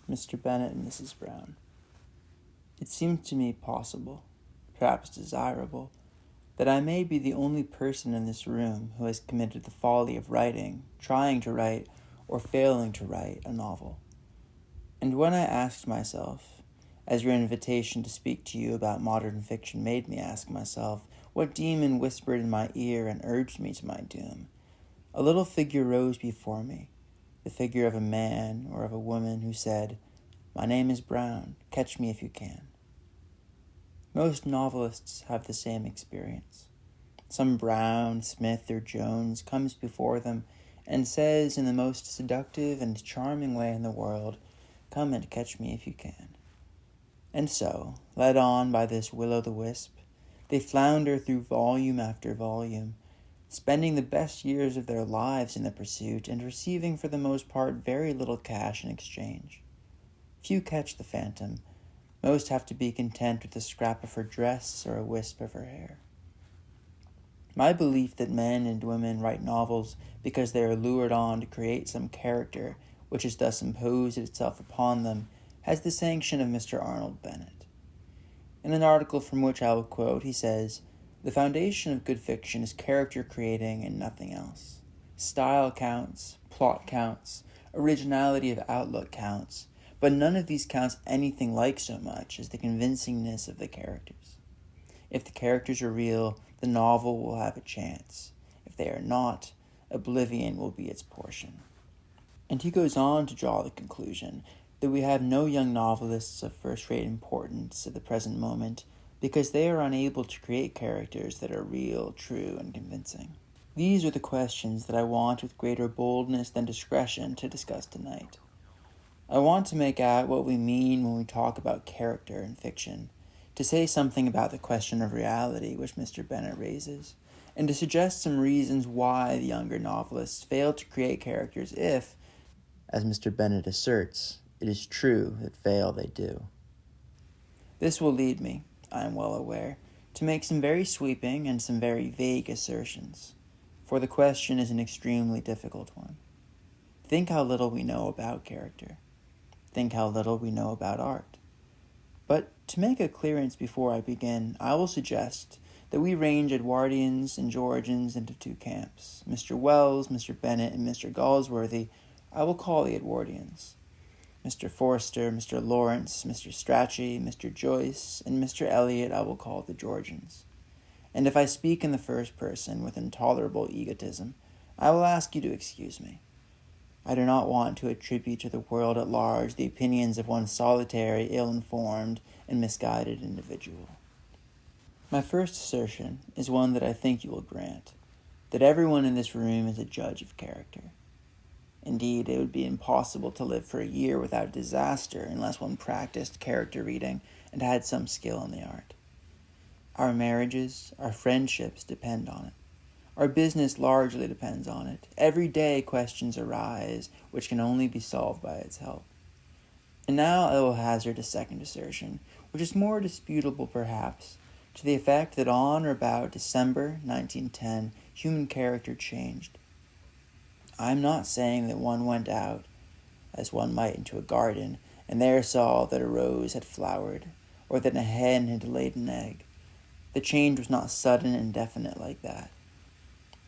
Mr. Bennett and Mrs. Brown. It seemed to me possible, perhaps desirable, that I may be the only person in this room who has committed the folly of writing, trying to write, or failing to write a novel. And when I asked myself, as your invitation to speak to you about modern fiction made me ask myself, what demon whispered in my ear and urged me to my doom, a little figure rose before me, the figure of a man or of a woman who said, "My name is Brown, catch me if you can." Most novelists have the same experience. Some Brown, Smith, or Jones comes before them and says in the most seductive and charming way in the world, "Come and catch me if you can." And so, led on by this will-o'-the-wisp, they flounder through volume after volume, spending the best years of their lives in the pursuit and receiving for the most part very little cash in exchange. Few catch the phantom. Most have to be content with a scrap of her dress or a wisp of her hair. My belief that men and women write novels because they are lured on to create some character which has thus imposed itself upon them has the sanction of Mr. Arnold Bennett. In an article from which I will quote, he says, "The foundation of good fiction is character creating and nothing else. Style counts, plot counts, originality of outlook counts, but none of these counts anything like so much as the convincingness of the characters. If the characters are real, the novel will have a chance. If they are not, oblivion will be its portion." And he goes on to draw the conclusion that we have no young novelists of first-rate importance at the present moment because they are unable to create characters that are real, true, and convincing. These are the questions that I want with greater boldness than discretion to discuss tonight. I want to make out what we mean when we talk about character in fiction, to say something about the question of reality which Mr. Bennett raises, and to suggest some reasons why the younger novelists fail to create characters if, as Mr. Bennett asserts, it is true that fail they do. This will lead me, I am well aware, to make some very sweeping and some very vague assertions, for the question is an extremely difficult one. Think how little we know about character. Think how little we know about art. But to make a clearance before I begin, I will suggest that we range Edwardians and Georgians into two camps. Mr. Wells, Mr. Bennett, and Mr. Galsworthy I will call the Edwardians. Mr. Forster, Mr. Lawrence, Mr. Strachey, Mr. Joyce, and Mr. Eliot I will call the Georgians. And if I speak in the first person with intolerable egotism, I will ask you to excuse me. I do not want to attribute to the world at large the opinions of one solitary, ill-informed, and misguided individual. My first assertion is one that I think you will grant, that everyone in this room is a judge of character. Indeed, it would be impossible to live for a year without disaster unless one practiced character reading and had some skill in the art. Our marriages, our friendships depend on it. Our business largely depends on it. Every day questions arise which can only be solved by its help. And now I will hazard a second assertion, which is more disputable perhaps, to the effect that on or about December 1910, human character changed. I am not saying that one went out, as one might into a garden, and there saw that a rose had flowered, or that a hen had laid an egg. The change was not sudden and definite like that.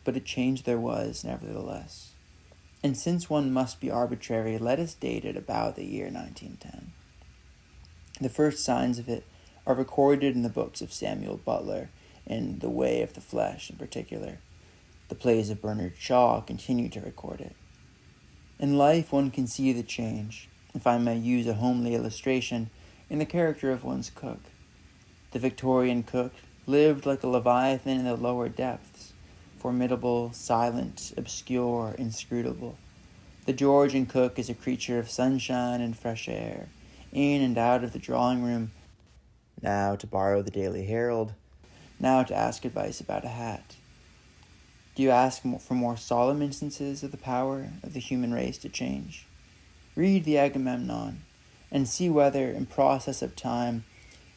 But a change there was, nevertheless. And since one must be arbitrary, let us date it about the year 1910. The first signs of it are recorded in the books of Samuel Butler, in The Way of the Flesh in particular. The plays of Bernard Shaw continue to record it. In life one can see the change, if I may use a homely illustration, in the character of one's cook. The Victorian cook lived like a leviathan in the lower depths, formidable, silent, obscure, inscrutable. The Georgian cook is a creature of sunshine and fresh air, in and out of the drawing room, now to borrow the Daily Herald, now to ask advice about a hat. Do you ask for more solemn instances of the power of the human race to change? Read the Agamemnon, and see whether, in process of time,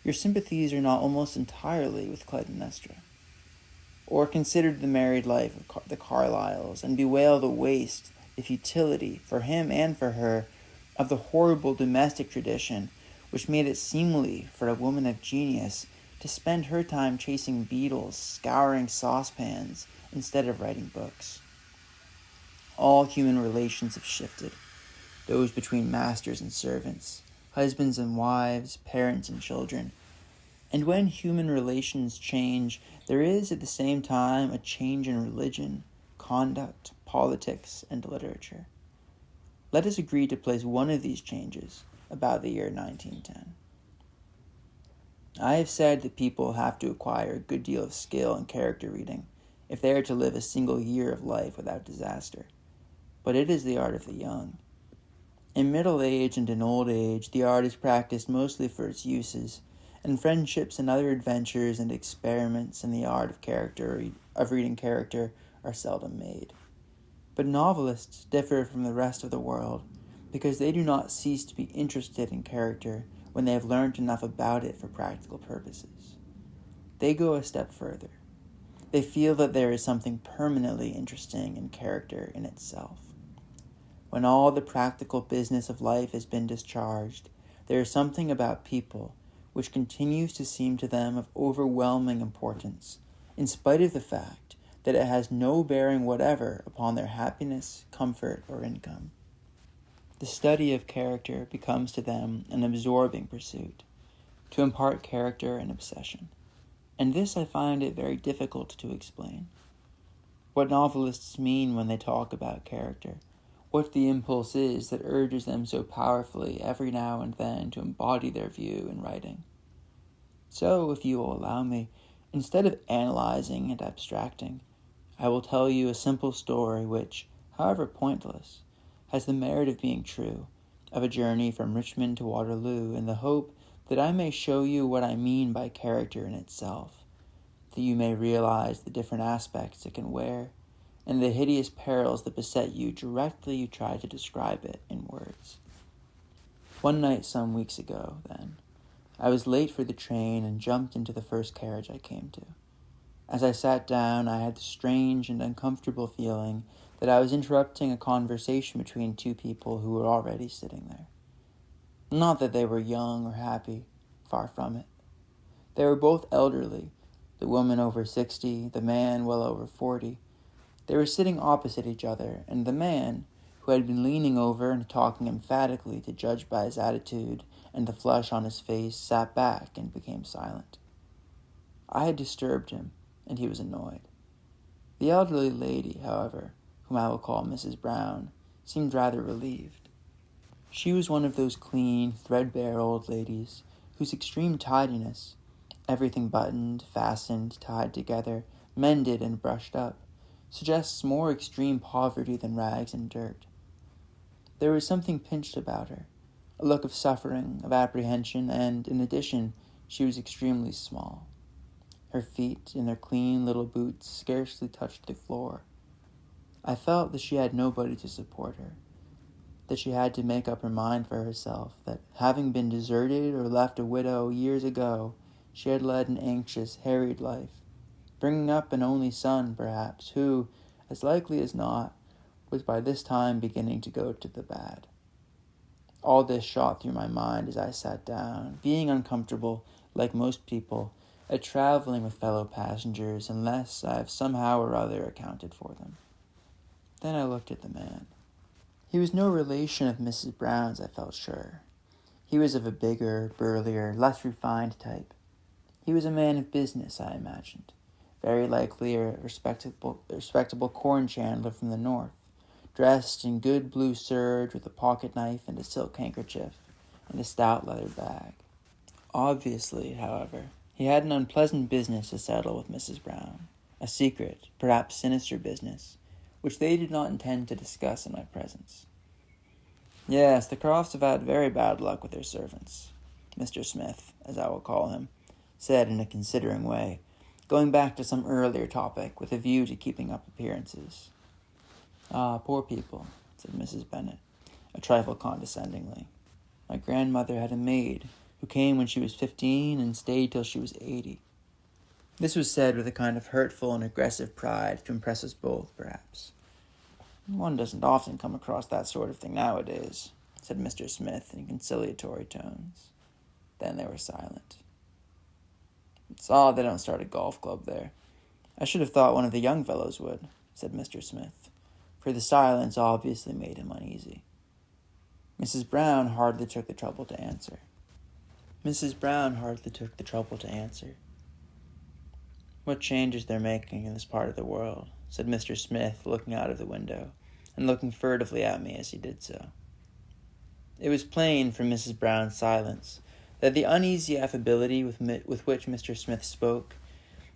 your sympathies are not almost entirely with Clytemnestra. Or consider the married life of the Carlyles, and bewail the waste, the futility, for him and for her, of the horrible domestic tradition which made it seemly for a woman of genius to spend her time chasing beetles, scouring saucepans, instead of writing books. All human relations have shifted, those between masters and servants, husbands and wives, parents and children. And when human relations change, there is at the same time a change in religion, conduct, politics, and literature. Let us agree to place one of these changes about the year 1910. I have said that people have to acquire a good deal of skill in character reading if they are to live a single year of life without disaster. But it is the art of the young. In middle age and in old age, the art is practiced mostly for its uses, and friendships and other adventures and experiments in the art of reading character are seldom made. But novelists differ from the rest of the world because they do not cease to be interested in character when they have learned enough about it for practical purposes. They go a step further. They feel that there is something permanently interesting in character in itself. When all the practical business of life has been discharged, there is something about people which continues to seem to them of overwhelming importance, in spite of the fact that it has no bearing whatever upon their happiness, comfort, or income. The study of character becomes to them an absorbing pursuit. To impart character an obsession. And this I find it very difficult to explain. What novelists mean when they talk about character, what the impulse is that urges them so powerfully every now and then to embody their view in writing. So, if you will allow me, instead of analyzing and abstracting, I will tell you a simple story which, however pointless, has the merit of being true, of a journey from Richmond to Waterloo, in the hope that I may show you what I mean by character in itself, that you may realize the different aspects it can wear, and the hideous perils that beset you directly you try to describe it in words. One night some weeks ago, then, I was late for the train and jumped into the first carriage I came to. As I sat down, I had the strange and uncomfortable feeling that I was interrupting a conversation between two people who were already sitting there. Not that they were young or happy, far from it. They were both elderly, the woman over 60, the man well over 40. They were sitting opposite each other, and the man, who had been leaning over and talking emphatically to judge by his attitude and the flush on his face, sat back and became silent. I had disturbed him, and he was annoyed. The elderly lady, however, whom I will call Mrs. Brown, seemed rather relieved. She was one of those clean, threadbare old ladies whose extreme tidiness, everything buttoned, fastened, tied together, mended and brushed up, suggests more extreme poverty than rags and dirt. There was something pinched about her, a look of suffering, of apprehension, and, in addition, she was extremely small. Her feet, in their clean little boots, scarcely touched the floor. I felt that she had nobody to support her, that she had to make up her mind for herself, that having been deserted or left a widow years ago, she had led an anxious, harried life, bringing up an only son, perhaps, who, as likely as not, was by this time beginning to go to the bad. All this shot through my mind as I sat down, being uncomfortable, like most people, at traveling with fellow passengers unless I have somehow or other accounted for them. Then I looked at the man. He was no relation of Mrs. Brown's, I felt sure. He was of a bigger, burlier, less refined type. He was a man of business, I imagined, very likely a respectable corn chandler from the north, dressed in good blue serge with a pocket knife and a silk handkerchief and a stout leather bag. Obviously, however, he had an unpleasant business to settle with Mrs. Brown, a secret, perhaps sinister business, which they did not intend to discuss in my presence. Yes, the Crofts have had very bad luck with their servants, Mr. Smith, as I will call him, said in a considering way, going back to some earlier topic with a view to keeping up appearances. Ah, poor people, said Mrs. Bennett, a trifle condescendingly. My grandmother had a maid who came when she was 15 and stayed till she was 80. This was said with a kind of hurtful and aggressive pride to impress us both, perhaps. One doesn't often come across that sort of thing nowadays, said Mr. Smith in conciliatory tones. Then they were silent. It's odd they don't start a golf club there. I should have thought one of the young fellows would, said Mr. Smith, for the silence obviously made him uneasy. Mrs. Brown hardly took the trouble to answer. What changes they're making in this part of the world, said Mr. Smith, looking out of the window, and looking furtively at me as he did so. It was plain from Mrs. Brown's silence that the uneasy affability with which Mr. Smith spoke,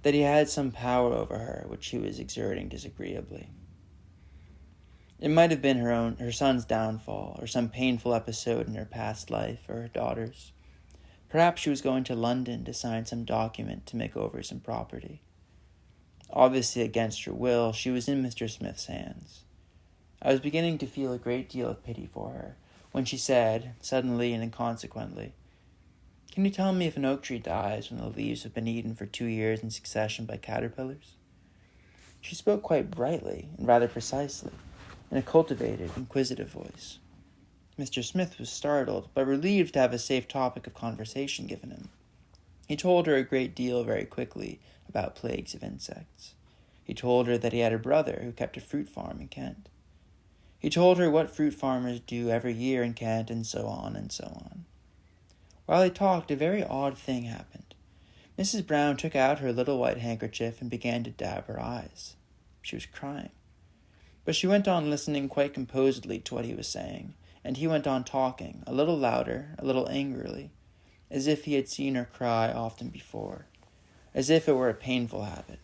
that he had some power over her which he was exerting disagreeably. It might have been her son's downfall, or some painful episode in her past life, or her daughter's. Perhaps she was going to London to sign some document to make over some property. Obviously against her will, she was in Mr. Smith's hands. I was beginning to feel a great deal of pity for her, when she said, suddenly and inconsequently, "Can you tell me if an oak tree dies when the leaves have been eaten for 2 years in succession by caterpillars?" She spoke quite brightly and rather precisely, in a cultivated, inquisitive voice. Mr. Smith was startled, but relieved to have a safe topic of conversation given him. He told her a great deal very quickly about plagues of insects. He told her that he had a brother who kept a fruit farm in Kent. He told her what fruit farmers do every year in Kent, and so on and so on. While he talked, a very odd thing happened. Mrs. Brown took out her little white handkerchief and began to dab her eyes. She was crying. But she went on listening quite composedly to what he was saying, and he went on talking, a little louder, a little angrily, as if he had seen her cry often before, as if it were a painful habit.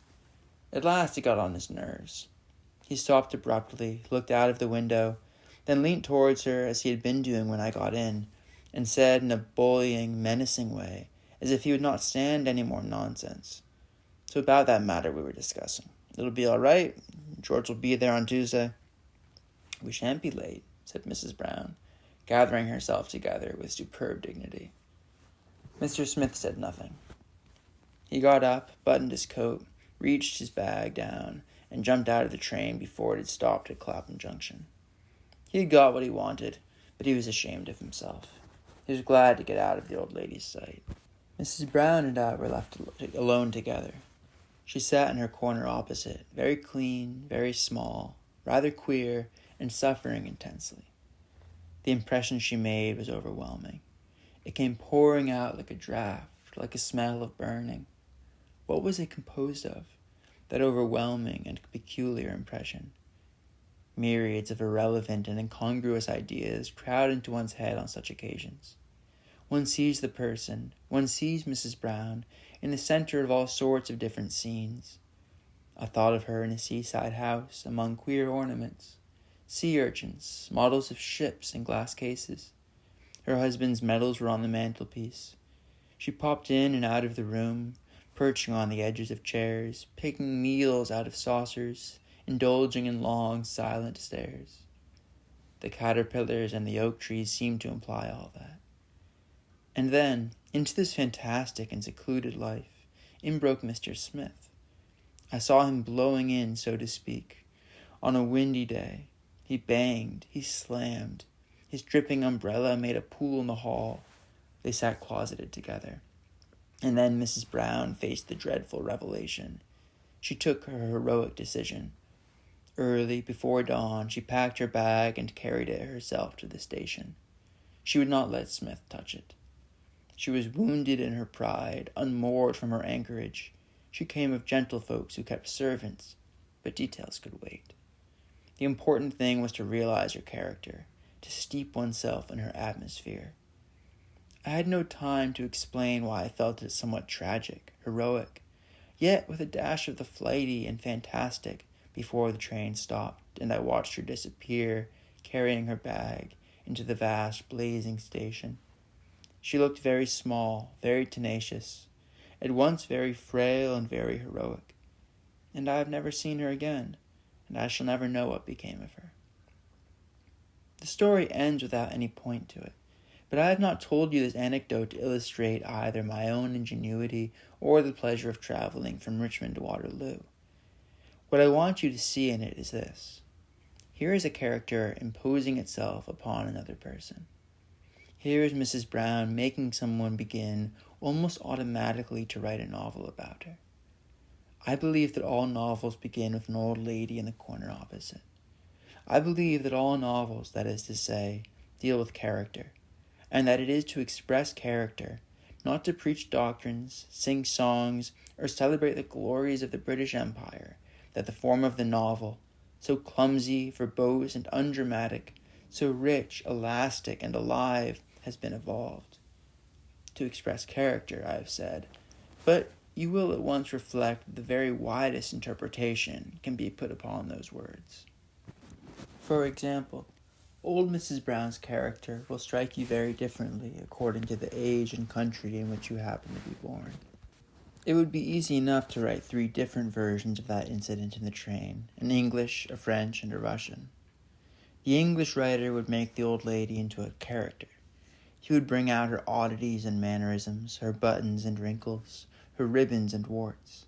At last it got on his nerves. He stopped abruptly, looked out of the window, then leant towards her as he had been doing when I got in, and said in a bullying, menacing way, as if he would not stand any more nonsense. "So about that matter we were discussing. It'll be all right. George will be there on Tuesday." "We shan't be late," said Mrs. Brown, gathering herself together with superb dignity. Mr. Smith said nothing. He got up, buttoned his coat, reached his bag down, and jumped out of the train before it had stopped at Clapham Junction. He had got what he wanted, but he was ashamed of himself. He was glad to get out of the old lady's sight. Mrs. Brown and I were left alone together. She sat in her corner opposite, very clean, very small, rather queer, and suffering intensely. The impression she made was overwhelming. It came pouring out like a draught, like a smell of burning. What was it composed of, that overwhelming and peculiar impression? Myriads of irrelevant and incongruous ideas crowd into one's head on such occasions. One sees the person, one sees Mrs. Brown, in the center of all sorts of different scenes. I thought of her in a seaside house, among queer ornaments, sea urchins, models of ships in glass cases. Her husband's medals were on the mantelpiece. She popped in and out of the room, perching on the edges of chairs, picking meals out of saucers, indulging in long, silent stares. The caterpillars and the oak trees seemed to imply all that. And then, into this fantastic and secluded life, in broke Mr. Smith. I saw him blowing in, so to speak. On a windy day, he banged, he slammed. His dripping umbrella made a pool in the hall. They sat closeted together. And then Mrs. Brown faced the dreadful revelation. She took her heroic decision. Early, before dawn, she packed her bag and carried it herself to the station. She would not let Smith touch it. She was wounded in her pride, unmoored from her anchorage. She came of gentlefolks who kept servants, but details could wait. The important thing was to realize her character, to steep oneself in her atmosphere. I had no time to explain why I felt it somewhat tragic, heroic, yet with a dash of the flighty and fantastic before the train stopped, and I watched her disappear, carrying her bag, into the vast, blazing station. She looked very small, very tenacious, at once very frail and very heroic. And I have never seen her again, and I shall never know what became of her. The story ends without any point to it, but I have not told you this anecdote to illustrate either my own ingenuity or the pleasure of traveling from Richmond to Waterloo. What I want you to see in it is this. Here is a character imposing itself upon another person. Here is Mrs. Brown making someone begin almost automatically to write a novel about her. I believe that all novels begin with an old lady in the corner opposite. I believe that all novels, that is to say, deal with character, and that it is to express character, not to preach doctrines, sing songs, or celebrate the glories of the British Empire, that the form of the novel, so clumsy, verbose, and undramatic, so rich, elastic, and alive, has been evolved. To express character, I have said, but you will at once reflect that the very widest interpretation can be put upon those words. For example, old Mrs. Brown's character will strike you very differently according to the age and country in which you happen to be born. It would be easy enough to write 3 different versions of that incident in the train, an English, a French, and a Russian. The English writer would make the old lady into a character. He would bring out her oddities and mannerisms, her buttons and wrinkles, her ribbons and warts.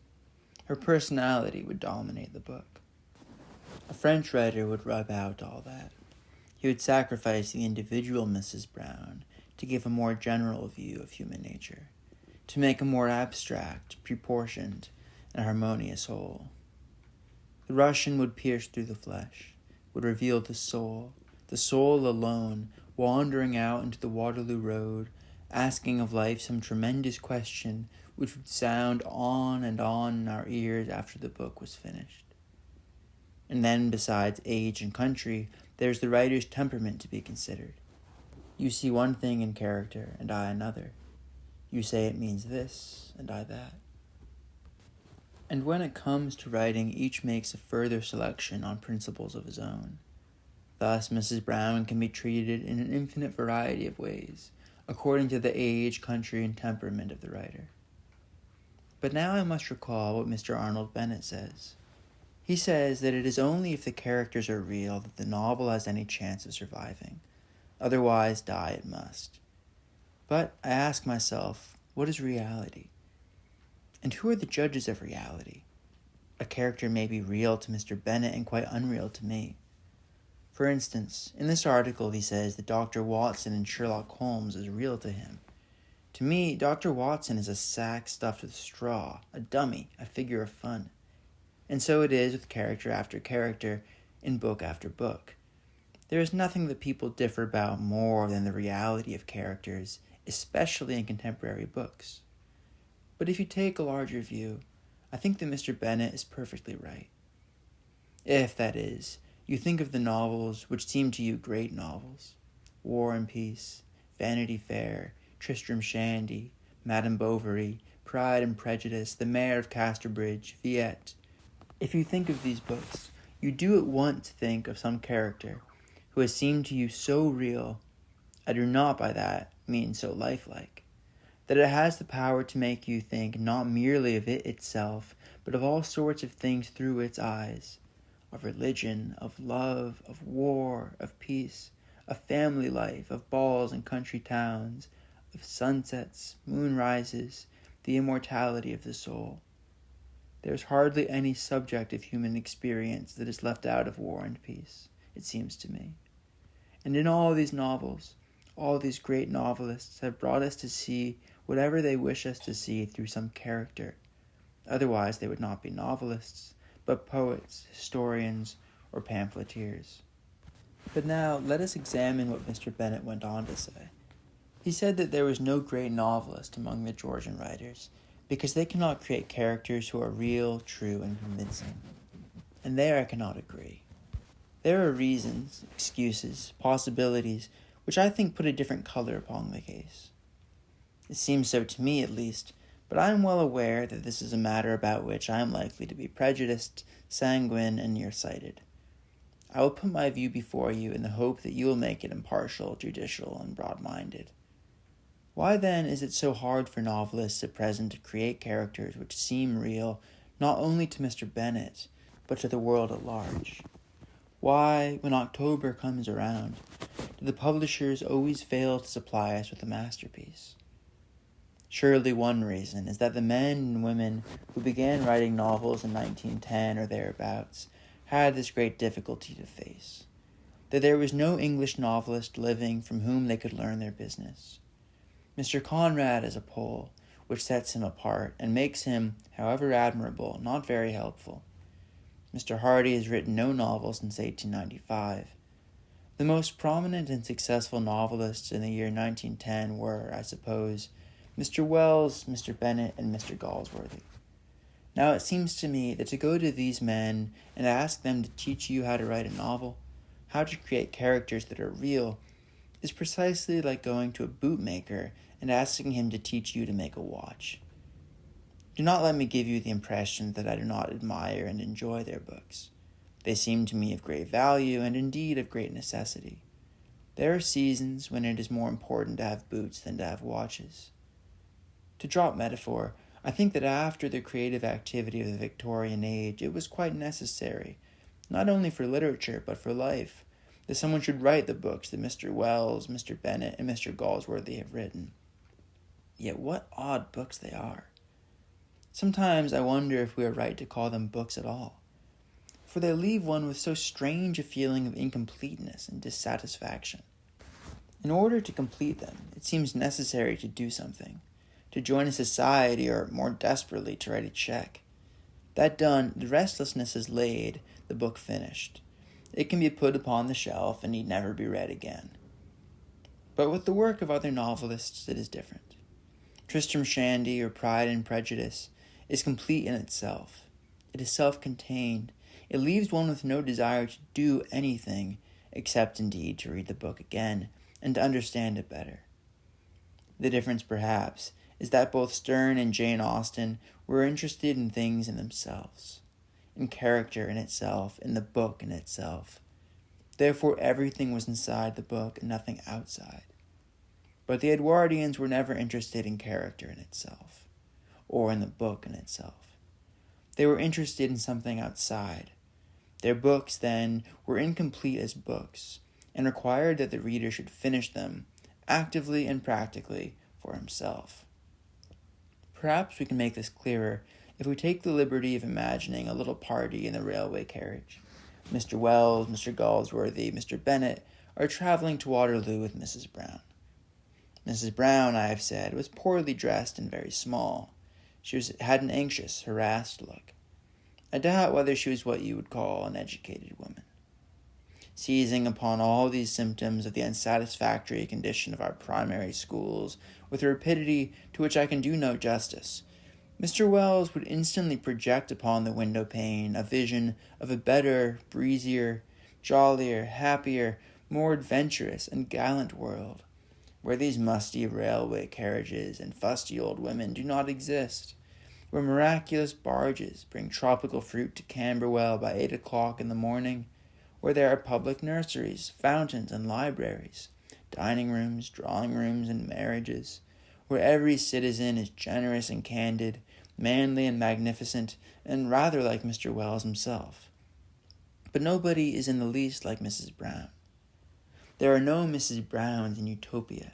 Her personality would dominate the book. A French writer would rub out all that. He would sacrifice the individual Mrs. Brown to give a more general view of human nature, to make a more abstract, proportioned, and harmonious whole. The Russian would pierce through the flesh, would reveal the soul alone, wandering out into the Waterloo Road, asking of life some tremendous question which would sound on and on in our ears after the book was finished. And then, besides age and country, there's the writer's temperament to be considered. You see one thing in character, and I another. You say it means this, and I that. And when it comes to writing, each makes a further selection on principles of his own. Thus, Mrs. Brown can be treated in an infinite variety of ways, according to the age, country, and temperament of the writer. But now I must recall what Mr. Arnold Bennett says. He says that it is only if the characters are real that the novel has any chance of surviving. Otherwise, die it must. But I ask myself, what is reality? And who are the judges of reality? A character may be real to Mr. Bennett and quite unreal to me. For instance, in this article he says that Dr. Watson in Sherlock Holmes is real to him. To me, Dr. Watson is a sack stuffed with straw, a dummy, a figure of fun. And so it is with character after character in book after book. There is nothing that people differ about more than the reality of characters, especially in contemporary books. But if you take a larger view, I think that Mr. Bennett is perfectly right. If, that is, you think of the novels which seem to you great novels, War and Peace, Vanity Fair, Tristram Shandy, Madame Bovary, Pride and Prejudice, The Mayor of Casterbridge, Villette. If you think of these books, you do at once think of some character who has seemed to you so real, I do not by that mean so lifelike, that it has the power to make you think not merely of it itself, but of all sorts of things through its eyes, of religion, of love, of war, of peace, of family life, of balls and country towns, of sunsets, moonrises, the immortality of the soul. There is hardly any subject of human experience that is left out of War and Peace, it seems to me. And in all these novels, all these great novelists have brought us to see whatever they wish us to see through some character. Otherwise they would not be novelists, but poets, historians, or pamphleteers. But now let us examine what Mr. Bennett went on to say. He said that there was no great novelist among the Georgian writers, because they cannot create characters who are real, true, and convincing. And there I cannot agree. There are reasons, excuses, possibilities, which I think put a different color upon the case. It seems so to me, at least, but I am well aware that this is a matter about which I am likely to be prejudiced, sanguine, and nearsighted. I will put my view before you in the hope that you will make it impartial, judicial, and broad-minded. Why then is it so hard for novelists at present to create characters which seem real, not only to Mr. Bennett, but to the world at large? Why, when October comes around, do the publishers always fail to supply us with a masterpiece? Surely one reason is that the men and women who began writing novels in 1910 or thereabouts had this great difficulty to face, that there was no English novelist living from whom they could learn their business. Mr. Conrad is a Pole, which sets him apart and makes him, however admirable, not very helpful. Mr. Hardy has written no novel since 1895. The most prominent and successful novelists in the year 1910 were, I suppose, Mr. Wells, Mr. Bennett, and Mr. Galsworthy. Now it seems to me that to go to these men and ask them to teach you how to write a novel, how to create characters that are real, is precisely like going to a bootmaker and asking him to teach you to make a watch. Do not let me give you the impression that I do not admire and enjoy their books. They seem to me of great value and indeed of great necessity. There are seasons when it is more important to have boots than to have watches. To drop metaphor, I think that after the creative activity of the Victorian age, it was quite necessary, not only for literature but for life, that someone should write the books that Mr. Wells, Mr. Bennett, and Mr. Galsworthy have written. Yet what odd books they are. Sometimes I wonder if we are right to call them books at all, for they leave one with so strange a feeling of incompleteness and dissatisfaction. In order to complete them, it seems necessary to do something, to join a society, or more desperately, to write a check. That done, the restlessness is laid, the book finished. It can be put upon the shelf and need never be read again. But with the work of other novelists, it is different. Tristram Shandy or Pride and Prejudice is complete in itself. It is self-contained. It leaves one with no desire to do anything, except indeed to read the book again and to understand it better. The difference, perhaps, is that both Sterne and Jane Austen were interested in things in themselves, in character in itself, in the book in itself. Therefore, everything was inside the book and nothing outside. But the Edwardians were never interested in character in itself, or in the book in itself. They were interested in something outside. Their books, then, were incomplete as books, and required that the reader should finish them, actively and practically, for himself. Perhaps we can make this clearer if we take the liberty of imagining a little party in the railway carriage. Mr. Wells, Mr. Galsworthy, Mr. Bennett are traveling to Waterloo with Mrs. Brown. Mrs. Brown, I have said, was poorly dressed and very small. She had an anxious, harassed look. I doubt whether she was what you would call an educated woman. Seizing upon all these symptoms of the unsatisfactory condition of our primary schools with a rapidity to which I can do no justice, Mr. Wells would instantly project upon the window pane a vision of a better, breezier, jollier, happier, more adventurous and gallant world, where these musty railway carriages and fusty old women do not exist, where miraculous barges bring tropical fruit to Camberwell by 8 o'clock in the morning, where there are public nurseries, fountains, and libraries, dining rooms, drawing rooms, and marriages, where every citizen is generous and candid, manly and magnificent, and rather like Mr. Wells himself. But nobody is in the least like Mrs. Brown. There are no Mrs. Browns in Utopia.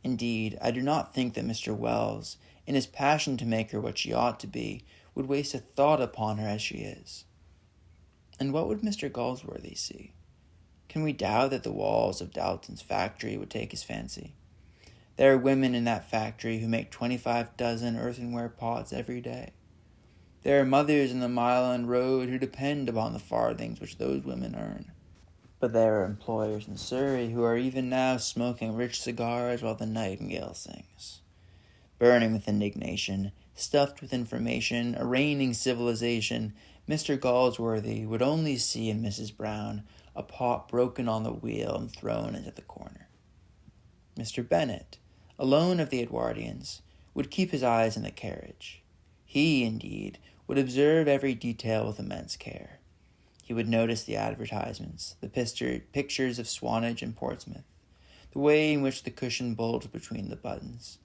Indeed, I do not think that Mr. Wells, in his passion to make her what she ought to be, would waste a thought upon her as she is. And what would Mr. Galsworthy see? Can we doubt that the walls of Dalton's factory would take his fancy? There are women in that factory who make 25 dozen earthenware pots every day. There are mothers in the Mile End Road who depend upon the farthings which those women earn. But there are employers in Surrey who are even now smoking rich cigars while the nightingale sings. Burning with indignation, stuffed with information, arraigning civilization, Mr. Galsworthy would only see in Mrs. Brown a pot broken on the wheel and thrown into the corner. Mr. Bennett, alone of the Edwardians, would keep his eyes in the carriage. He, indeed, would observe every detail with immense care. He would notice the advertisements, the pictures of Swanage and Portsmouth, the way in which the cushion bulged between the buttons,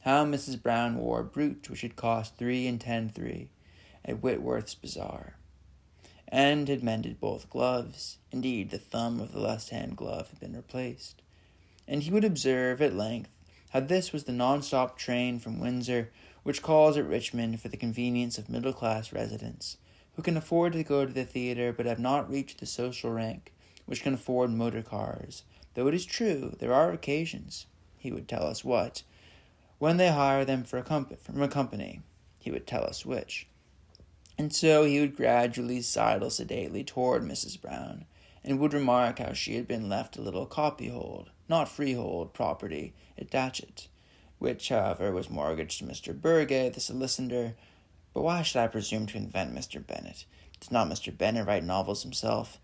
how Mrs. Brown wore a brooch which had cost 3 and 10 at Whitworth's Bazaar, and had mended both gloves. Indeed, the thumb of the left-hand glove had been replaced. And he would observe, at length, how this was the non-stop train from Windsor, which calls at Richmond for the convenience of middle-class residents, who can afford to go to the theater but have not reached the social rank which can afford motor cars, though it is true there are occasions, he would tell us what, when they hire them from a company, he would tell us which. And so he would gradually sidle sedately toward Mrs. Brown, and would remark how she had been left a little copyhold, not freehold, property at Datchet, which, however, was mortgaged to Mr. Burgay, the solicitor. But why should I presume to invent Mr. Bennett? Does not Mr. Bennett write novels himself?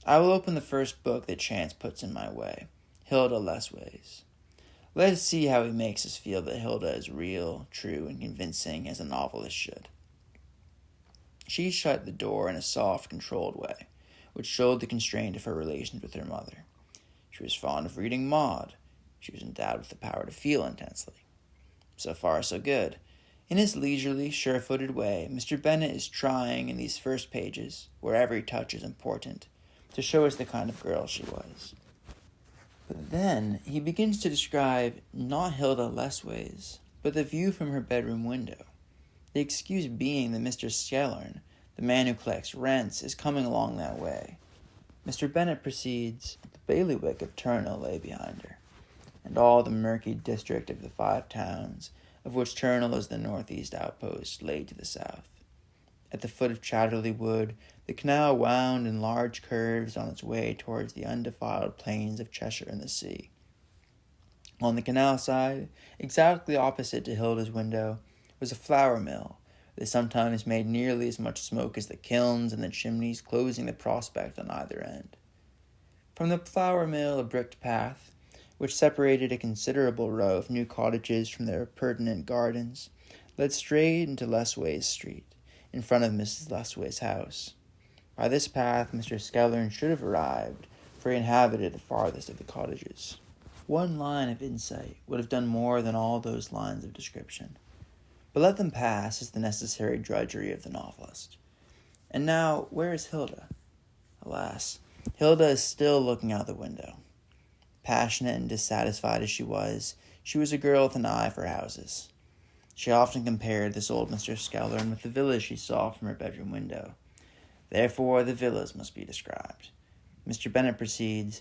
I will open the first book that chance puts in my way, Hilda Lessways. Let us see how he makes us feel that Hilda is real, true, and convincing as a novelist should. She shut the door in a soft, controlled way, which showed the constraint of her relations with her mother. She was fond of reading Maud. She was endowed with the power to feel intensely. So far, so good. In his leisurely, sure-footed way, Mr. Bennett is trying in these first pages, where every touch is important, to show us the kind of girl she was. But then he begins to describe not Hilda Lessways, but the view from her bedroom window. The excuse being that Mr. Skellern, the man who collects rents, is coming along that way. Mr. Bennett proceeds, the bailiwick of Turnhill lay behind her, and all the murky district of the Five Towns, of which Turnhill is the northeast outpost, lay to the south. At the foot of Chatterley Wood, the canal wound in large curves on its way towards the undefiled plains of Cheshire and the sea. On the canal side, exactly opposite to Hilda's window, was a flour mill that sometimes made nearly as much smoke as the kilns and the chimneys closing the prospect on either end. From the flour mill a bricked path, which separated a considerable row of new cottages from their appurtenant gardens, led straight into Lessways Street, in front of Mrs. Lessways' house. By this path Mr. Skellern should have arrived, for he inhabited the farthest of the cottages. One line of insight would have done more than all those lines of description. But let them pass as the necessary drudgery of the novelist. And now, where is Hilda? Alas, Hilda is still looking out the window. Passionate and dissatisfied as she was a girl with an eye for houses. She often compared this old Mr. Skellern with the villas she saw from her bedroom window. Therefore, the villas must be described. Mr. Bennett proceeds,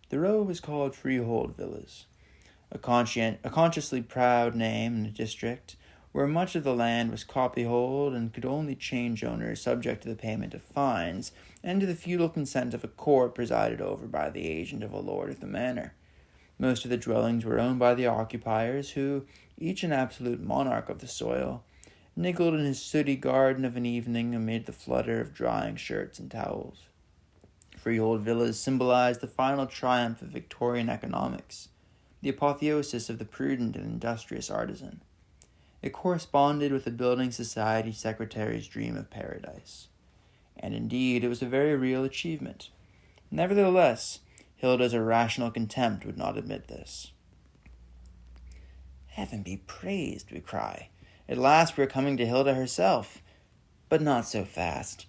the row was called Freehold Villas, a consciously proud name in a district where much of the land was copyhold and could only change owners subject to the payment of fines and to the feudal consent of a court presided over by the agent of a lord of the manor. Most of the dwellings were owned by the occupiers, who, each an absolute monarch of the soil, niggled in his sooty garden of an evening amid the flutter of drying shirts and towels. Freehold villas symbolized the final triumph of Victorian economics, the apotheosis of the prudent and industrious artisan. It corresponded with the building society secretary's dream of paradise. And indeed, it was a very real achievement. Nevertheless, Hilda's irrational contempt would not admit this. Heaven be praised, we cry. At last we are coming to Hilda herself. But not so fast.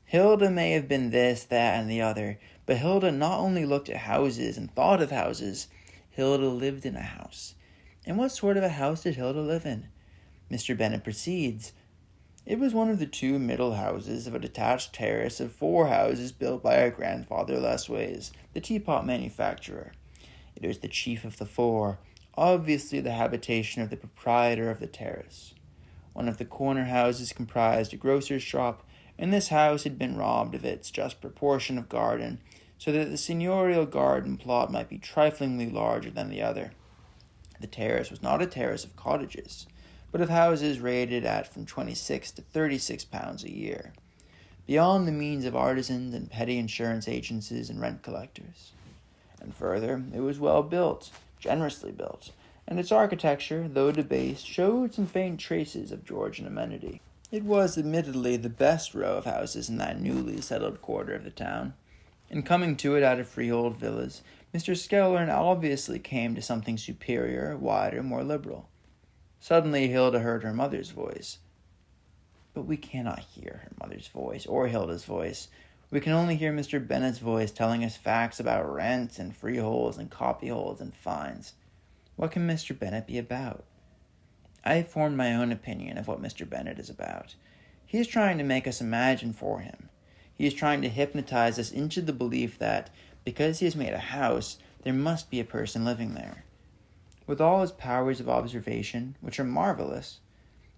Hilda may have been this, that, and the other, but Hilda not only looked at houses and thought of houses, Hilda lived in a house. And what sort of a house did Hilda live in? Mr. Bennett proceeds. It was one of the two middle houses of a detached terrace of 4 houses built by our grandfather Lessways, the teapot manufacturer. It was the chief of the 4, obviously the habitation of the proprietor of the terrace. One of the corner houses comprised a grocer's shop, and this house had been robbed of its just proportion of garden, so that the seigneurial garden plot might be triflingly larger than the other. The terrace was not a terrace of cottages, but of houses rated at from 26 to 36 pounds a year, beyond the means of artisans and petty insurance agencies and rent collectors. And further, it was well built, generously built, and its architecture, though debased, showed some faint traces of Georgian amenity. It was admittedly the best row of houses in that newly settled quarter of the town. In coming to it out of freehold villas, Mr. Skellern obviously came to something superior, wider, more liberal. Suddenly Hilda heard her mother's voice. But we cannot hear her mother's voice, or Hilda's voice. We can only hear Mr. Bennett's voice telling us facts about rents and freeholds and copyholds and fines. What can Mr. Bennett be about? I have formed my own opinion of what Mr. Bennett is about. He is trying to make us imagine for him. He is trying to hypnotize us into the belief that, because he has made a house, there must be a person living there. With all his powers of observation, which are marvelous,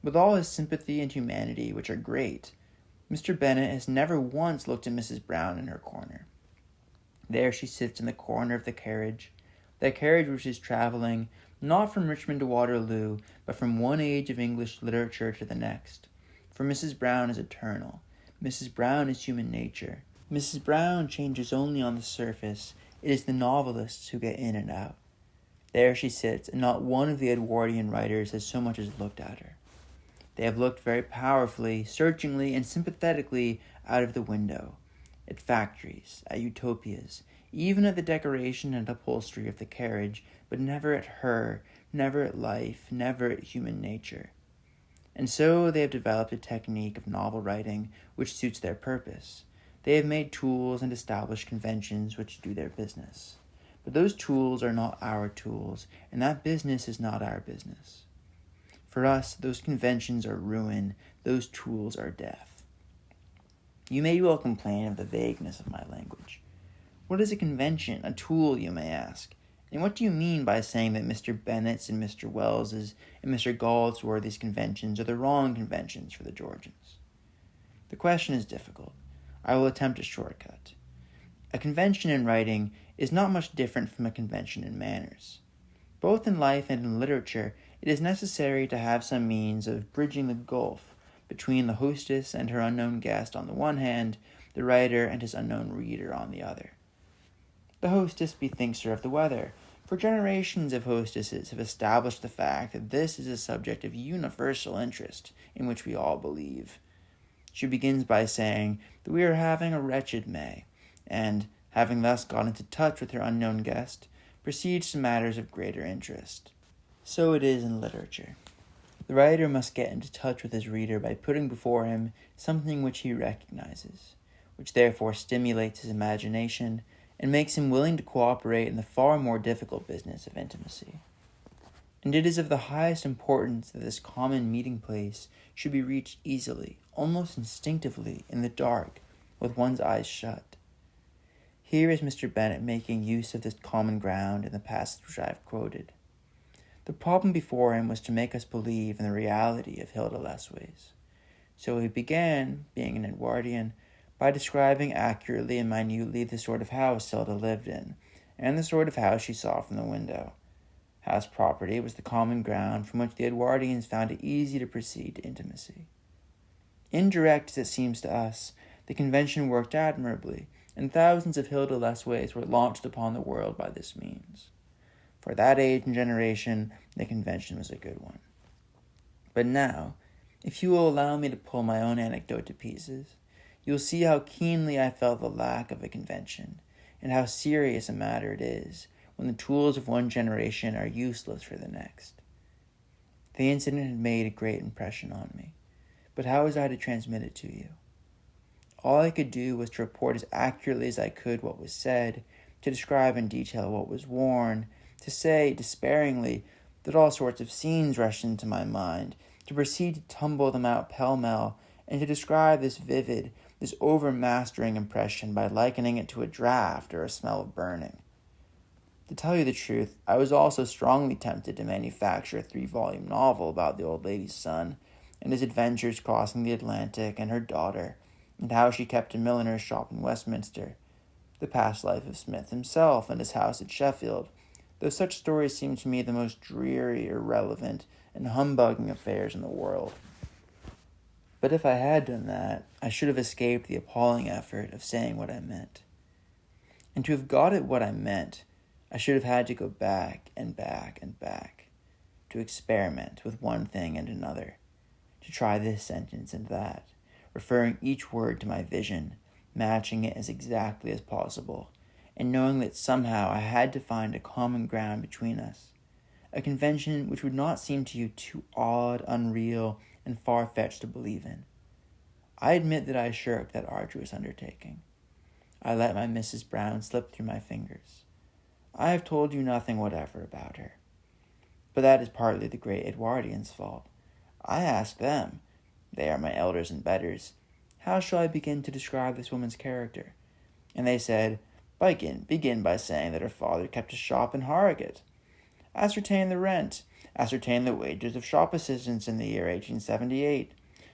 with all his sympathy and humanity, which are great, Mr. Bennett has never once looked at Mrs. Brown in her corner. There she sits in the corner of the carriage, that carriage which is traveling, not from Richmond to Waterloo, but from one age of English literature to the next. For Mrs. Brown is eternal. Mrs. Brown is human nature. Mrs. Brown changes only on the surface. It is the novelists who get in and out. There she sits, and not one of the Edwardian writers has so much as looked at her. They have looked very powerfully, searchingly, and sympathetically out of the window, at factories, at utopias, even at the decoration and upholstery of the carriage, but never at her, never at life, never at human nature. And so they have developed a technique of novel writing which suits their purpose. They have made tools and established conventions which do their business. But those tools are not our tools, and that business is not our business. For us, those conventions are ruin, those tools are death. You may well complain of the vagueness of my language. What is a convention, a tool, you may ask? And what do you mean by saying that Mr. Bennett's and Mr. Wells's and Mr. Galsworthy's conventions are the wrong conventions for the Georgians? The question is difficult. I will attempt a shortcut. A convention in writing is not much different from a convention in manners. Both in life and in literature, it is necessary to have some means of bridging the gulf between the hostess and her unknown guest on the one hand, the writer and his unknown reader on the other. The hostess bethinks her of the weather, for generations of hostesses have established the fact that this is a subject of universal interest in which we all believe. She begins by saying that we are having a wretched May, and, having thus got into touch with her unknown guest, proceeds to matters of greater interest. So it is in literature. The writer must get into touch with his reader by putting before him something which he recognizes, which therefore stimulates his imagination and makes him willing to cooperate in the far more difficult business of intimacy. And it is of the highest importance that this common meeting place should be reached easily, almost instinctively, in the dark, with one's eyes shut. Here is Mr. Bennett making use of this common ground in the passage which I have quoted. The problem before him was to make us believe in the reality of Hilda Lessways. So he began, being an Edwardian, by describing accurately and minutely the sort of house Hilda lived in, and the sort of house she saw from the window. House property was the common ground from which the Edwardians found it easy to proceed to intimacy. Indirect as it seems to us, the convention worked admirably, and thousands of Hilda Lessways were launched upon the world by this means. For that age and generation, the convention was a good one. But now, if you will allow me to pull my own anecdote to pieces, you will see how keenly I felt the lack of a convention, and how serious a matter it is when the tools of one generation are useless for the next. The incident had made a great impression on me, but how was I to transmit it to you? All I could do was to report as accurately as I could what was said, to describe in detail what was worn, to say, despairingly, that all sorts of scenes rushed into my mind, to proceed to tumble them out pell-mell, and to describe this vivid, this overmastering impression by likening it to a draught or a smell of burning. To tell you the truth, I was also strongly tempted to manufacture a 3-volume novel about the old lady's son, and his adventures crossing the Atlantic, and her daughter, and how she kept a milliner's shop in Westminster, the past life of Smith himself and his house at Sheffield, though such stories seem to me the most dreary, irrelevant, and humbugging affairs in the world. But if I had done that, I should have escaped the appalling effort of saying what I meant. And to have got at what I meant, I should have had to go back and back and back, to experiment with one thing and another, to try this sentence and that, referring each word to my vision, matching it as exactly as possible, and knowing that somehow I had to find a common ground between us, a convention which would not seem to you too odd, unreal, and far-fetched to believe in. I admit that I shirked that arduous undertaking. I let my Mrs. Brown slip through my fingers. I have told you nothing whatever about her. But that is partly the great Edwardians' fault. I asked them, They are my elders and betters. How shall I begin to describe this woman's character? And they said, begin by saying that her father kept a shop in Harrogate. Ascertain the rent. Ascertain the wages of shop assistants in the year 1878.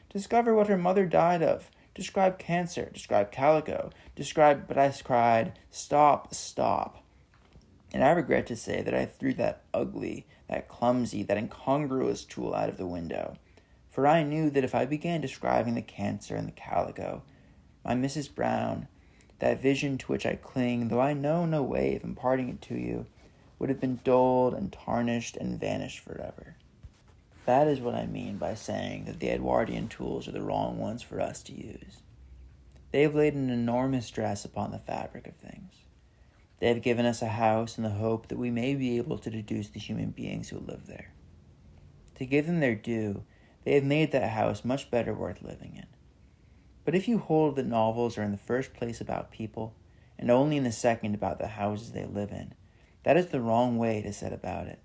Discover what her mother died of. Describe cancer. Describe calico. But I cried, stop, stop. And I regret to say that I threw that ugly, that clumsy, that incongruous tool out of the window. For I knew that if I began describing the cancer and the calico, my Mrs. Brown, that vision to which I cling, though I know no way of imparting it to you, would have been dulled and tarnished and vanished forever. That is what I mean by saying that the Edwardian tools are the wrong ones for us to use. They have laid an enormous stress upon the fabric of things. They have given us a house in the hope that we may be able to deduce the human beings who live there. To give them their due, they have made that house much better worth living in. But if you hold that novels are in the first place about people, and only in the second about the houses they live in, that is the wrong way to set about it.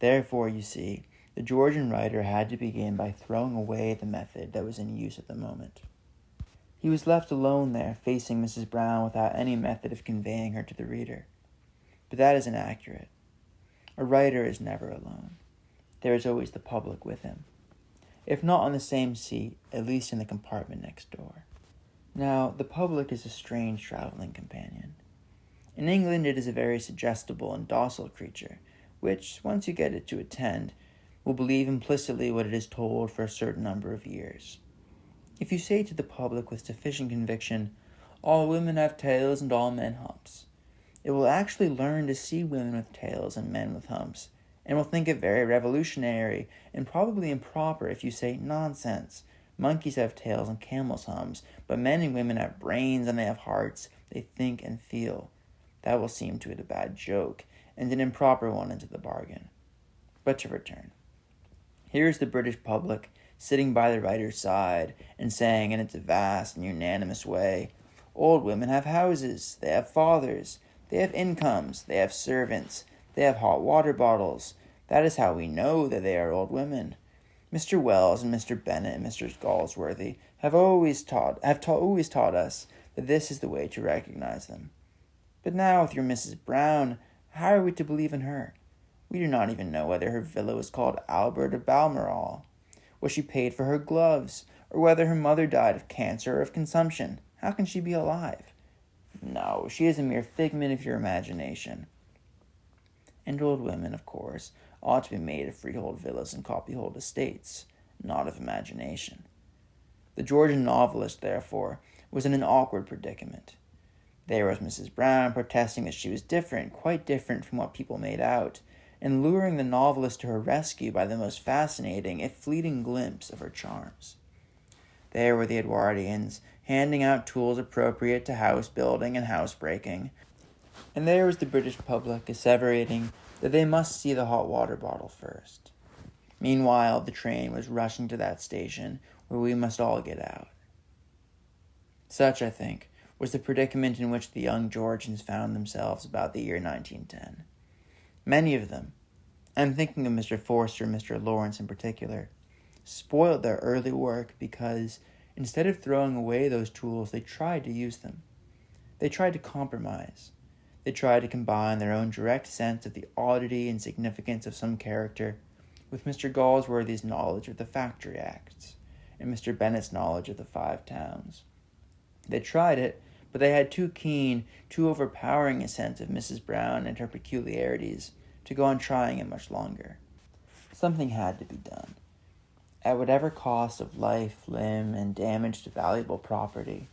Therefore, you see, the Georgian writer had to begin by throwing away the method that was in use at the moment. He was left alone there, facing Mrs. Brown without any method of conveying her to the reader. But that is inaccurate. A writer is never alone. There is always the public with him. If not on the same seat, at least in the compartment next door. Now, the public is a strange traveling companion. In England, it is a very suggestible and docile creature, which, once you get it to attend, will believe implicitly what it is told for a certain number of years. If you say to the public with sufficient conviction, all women have tails and all men humps, it will actually learn to see women with tails and men with humps, and will think it very revolutionary and probably improper if you say, nonsense, monkeys have tails and camels' humps, but men and women have brains and they have hearts, they think and feel. That will seem to it a bad joke, and an improper one into the bargain. But to return. Here is the British public sitting by the writer's side and saying in its vast and unanimous way, old women have houses, they have fathers, they have incomes, they have servants, they have hot water bottles. That is how we know that they are old women. Mr. Wells and Mr. Bennett and Mr. Galsworthy have always taught us that this is the way to recognize them. But now with your Mrs. Brown, how are we to believe in her? We do not even know whether her villa was called Albert or Balmoral, what she paid for her gloves, or whether her mother died of cancer or of consumption. How can she be alive? No, she is a mere figment of your imagination. And old women, of course, ought to be made of freehold villas and copyhold estates, not of imagination. The Georgian novelist, therefore, was in an awkward predicament. There was Mrs. Brown protesting that she was different, quite different from what people made out, and luring the novelist to her rescue by the most fascinating, if fleeting, glimpse of her charms. There were the Edwardians, handing out tools appropriate to house building and house breaking, and there was the British public asseverating that they must see the hot water bottle first. Meanwhile, the train was rushing to that station where we must all get out. Such, I think, was the predicament in which the young Georgians found themselves about the year 1910. Many of them, I am thinking of Mr. Forster and Mr. Lawrence in particular, spoiled their early work because, instead of throwing away those tools, they tried to use them. They tried to compromise. They tried to combine their own direct sense of the oddity and significance of some character with Mr. Galsworthy's knowledge of the Factory Acts and Mr. Bennett's knowledge of the Five Towns. They tried it, but they had too keen, too overpowering a sense of Mrs. Brown and her peculiarities to go on trying it much longer. Something had to be done. At whatever cost of life, limb, and damage to valuable property,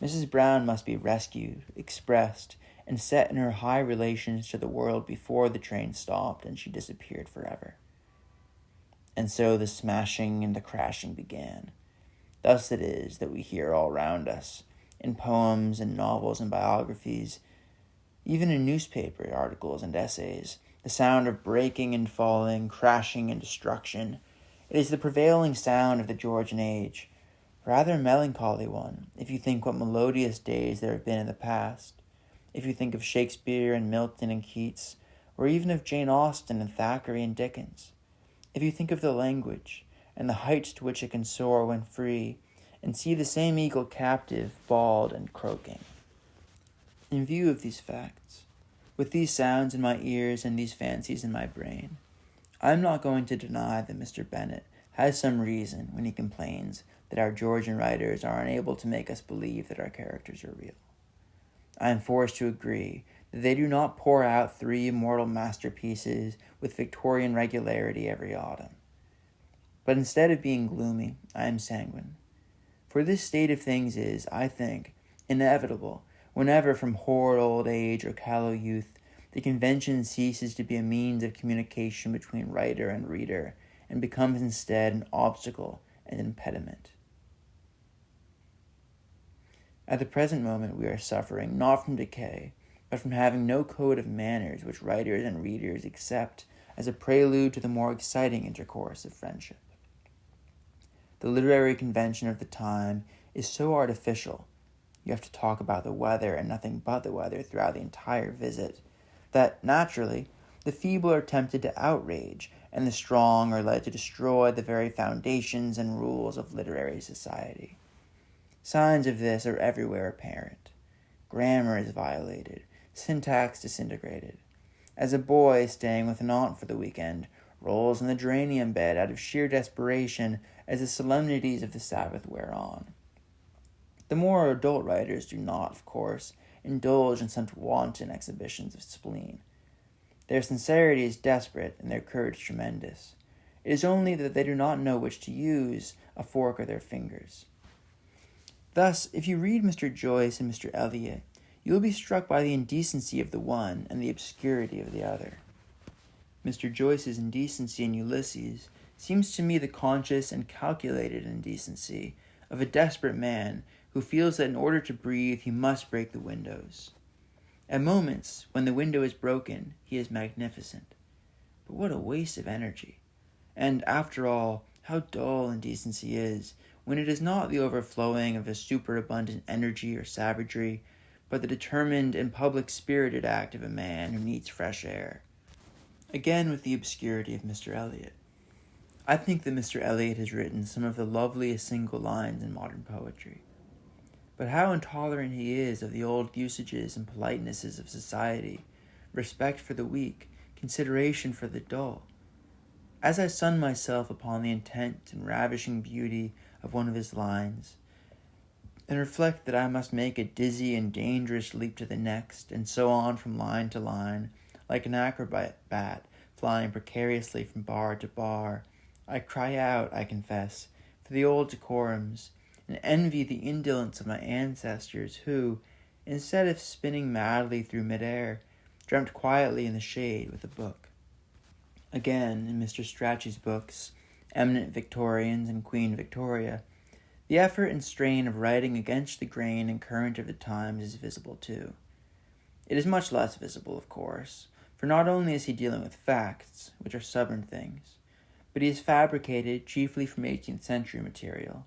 Mrs. Brown must be rescued, expressed, and set in her high relations to the world before the train stopped and she disappeared forever. And so the smashing and the crashing began. Thus it is that we hear all round us, in poems and novels and biographies, even in newspaper articles and essays, the sound of breaking and falling, crashing and destruction. It is the prevailing sound of the Georgian age, rather a melancholy one, if you think what melodious days there have been in the past, if you think of Shakespeare and Milton and Keats, or even of Jane Austen and Thackeray and Dickens, if you think of the language, and the heights to which it can soar when free, and see the same eagle captive, bald and croaking. In view of these facts, with these sounds in my ears and these fancies in my brain, I am not going to deny that Mr. Bennett has some reason when he complains that our Georgian writers are unable to make us believe that our characters are real. I am forced to agree that they do not pour out 3 immortal masterpieces with Victorian regularity every autumn. But instead of being gloomy, I am sanguine. For this state of things is, I think, inevitable whenever from horrid old age or callow youth the convention ceases to be a means of communication between writer and reader and becomes instead an obstacle and impediment. At the present moment we are suffering not from decay, but from having no code of manners which writers and readers accept as a prelude to the more exciting intercourse of friendship. The literary convention of the time is so artificial, you have to talk about the weather and nothing but the weather throughout the entire visit, that, naturally, the feeble are tempted to outrage, and the strong are led to destroy the very foundations and rules of literary society. Signs of this are everywhere apparent. Grammar is violated, syntax disintegrated. As a boy staying with an aunt for the weekend rolls in the geranium bed out of sheer desperation as the solemnities of the Sabbath wear on. The more adult writers do not, of course, indulge in such wanton exhibitions of spleen. Their sincerity is desperate and their courage tremendous. It is only that they do not know which to use, a fork or their fingers. Thus, if you read Mr. Joyce and Mr. Eliot, you will be struck by the indecency of the one and the obscurity of the other. Mr. Joyce's indecency in Ulysses seems to me the conscious and calculated indecency of a desperate man who feels that in order to breathe he must break the windows. At moments, when the window is broken, he is magnificent. But what a waste of energy. And, after all, how dull indecency is, when it is not the overflowing of a superabundant energy or savagery, but the determined and public-spirited act of a man who needs fresh air. Again with the obscurity of Mr. Eliot. I think that Mr. Eliot has written some of the loveliest single lines in modern poetry. But how intolerant he is of the old usages and politenesses of society, respect for the weak, consideration for the dull. As I sun myself upon the intent and ravishing beauty of one of his lines, and reflect that I must make a dizzy and dangerous leap to the next, and so on from line to line, like an acrobat flying precariously from bar to bar, I cry out, I confess, for the old decorums, and envy the indolence of my ancestors who, instead of spinning madly through mid-air, dreamt quietly in the shade with a book. Again, in Mr. Strachey's books, Eminent Victorians and Queen Victoria, the effort and strain of writing against the grain and current of the times is visible too. It is much less visible, of course, for not only is he dealing with facts, which are stubborn things, but he has fabricated, chiefly from 18th century material,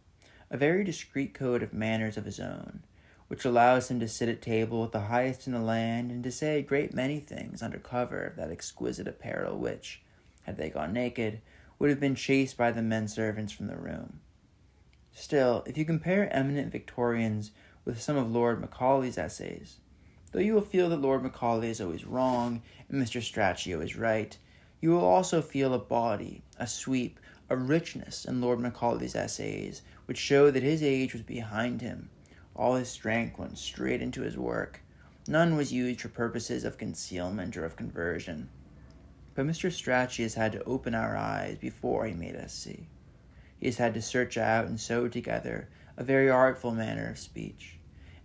a very discreet code of manners of his own, which allows him to sit at table with the highest in the land and to say a great many things under cover of that exquisite apparel which, had they gone naked, would have been chased by the men servants from the room. Still, if you compare Eminent Victorians with some of Lord Macaulay's essays, though you will feel that Lord Macaulay is always wrong and Mr. Strachey always right, you will also feel a body, a sweep, a richness in Lord Macaulay's essays which show that his age was behind him. All his strength went straight into his work. None was used for purposes of concealment or of conversion. But Mr. Strachey has had to open our eyes before he made us see. He has had to search out and sew together a very artful manner of speech,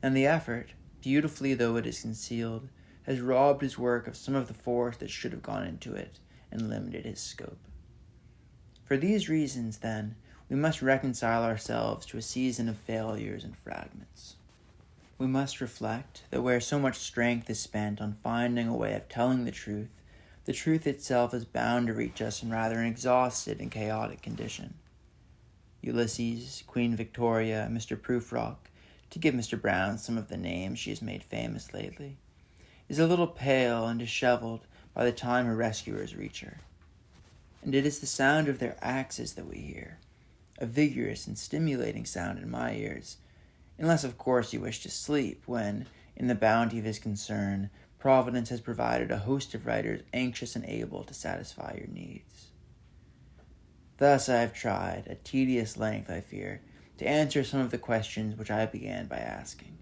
and the effort, beautifully though it is concealed, has robbed his work of some of the force that should have gone into it and limited his scope. For these reasons, then, we must reconcile ourselves to a season of failures and fragments. We must reflect that where so much strength is spent on finding a way of telling the truth itself is bound to reach us in rather an exhausted and chaotic condition. Ulysses, Queen Victoria, Mr. Prufrock, to give Mr. Brown some of the names she has made famous lately, is a little pale and disheveled by the time her rescuers reach her. And it is the sound of their axes that we hear, a vigorous and stimulating sound in my ears, unless of course you wish to sleep, when, in the bounty of his concern, Providence has provided a host of writers anxious and able to satisfy your needs. Thus I have tried, at tedious length I fear, to answer some of the questions which I began by asking.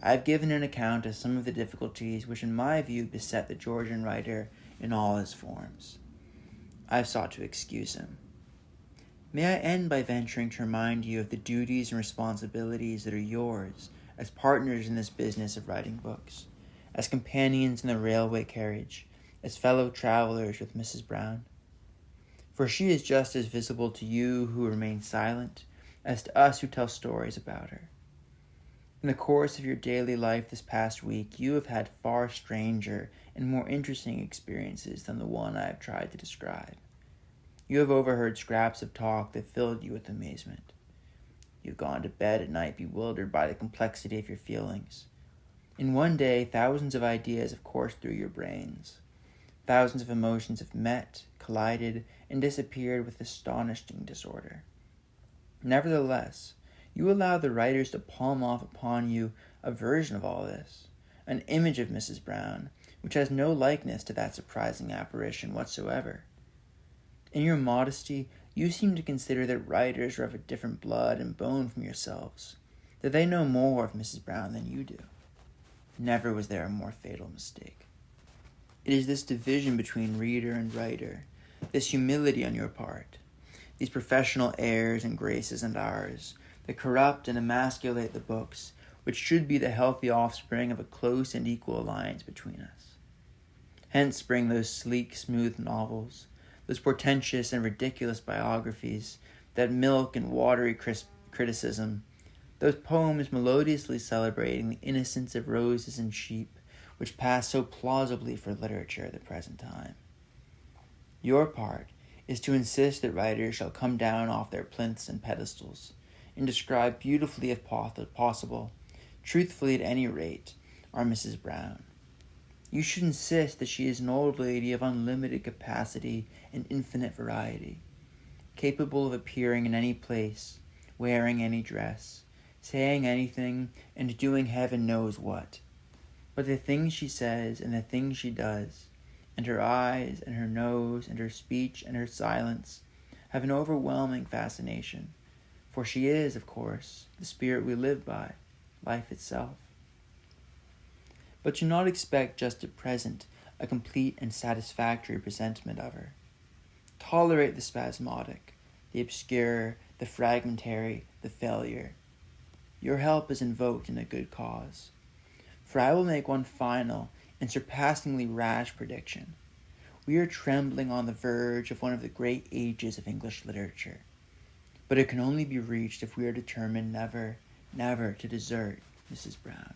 I have given an account of some of the difficulties which in my view beset the Georgian writer in all his forms. I have sought to excuse him. May I end by venturing to remind you of the duties and responsibilities that are yours as partners in this business of writing books, as companions in the railway carriage, as fellow travelers with Mrs. Brown. For she is just as visible to you who remain silent as to us who tell stories about her. In the course of your daily life this past week, you have had far stranger and more interesting experiences than the one I have tried to describe. You have overheard scraps of talk that filled you with amazement. You have gone to bed at night bewildered by the complexity of your feelings. In one day, thousands of ideas have coursed through your brains. Thousands of emotions have met, collided, and disappeared with astonishing disorder. Nevertheless, you allow the writers to palm off upon you a version of all this, an image of Mrs. Brown, which has no likeness to that surprising apparition whatsoever. In your modesty, you seem to consider that writers are of a different blood and bone from yourselves, that they know more of Mrs. Brown than you do. Never was there a more fatal mistake. It is this division between reader and writer, this humility on your part, these professional airs and graces and ours, that corrupt and emasculate the books, which should be the healthy offspring of a close and equal alliance between us. Hence spring those sleek, smooth novels, those portentous and ridiculous biographies, that milk and watery crisp criticism, those poems melodiously celebrating the innocence of roses and sheep, which pass so plausibly for literature at the present time. Your part is to insist that writers shall come down off their plinths and pedestals, and describe beautifully if possible, truthfully at any rate, our Mrs. Brown. You should insist that she is an old lady of unlimited capacity and infinite variety, capable of appearing in any place, wearing any dress, saying anything, and doing heaven knows what. But the things she says and the things she does, and her eyes and her nose and her speech and her silence, have an overwhelming fascination, for she is, of course, the spirit we live by, life itself. But do not expect just at present a complete and satisfactory presentment of her. Tolerate the spasmodic, the obscure, the fragmentary, the failure. Your help is invoked in a good cause. For I will make one final and surpassingly rash prediction. We are trembling on the verge of one of the great ages of English literature. But it can only be reached if we are determined never, never to desert Mrs. Brown.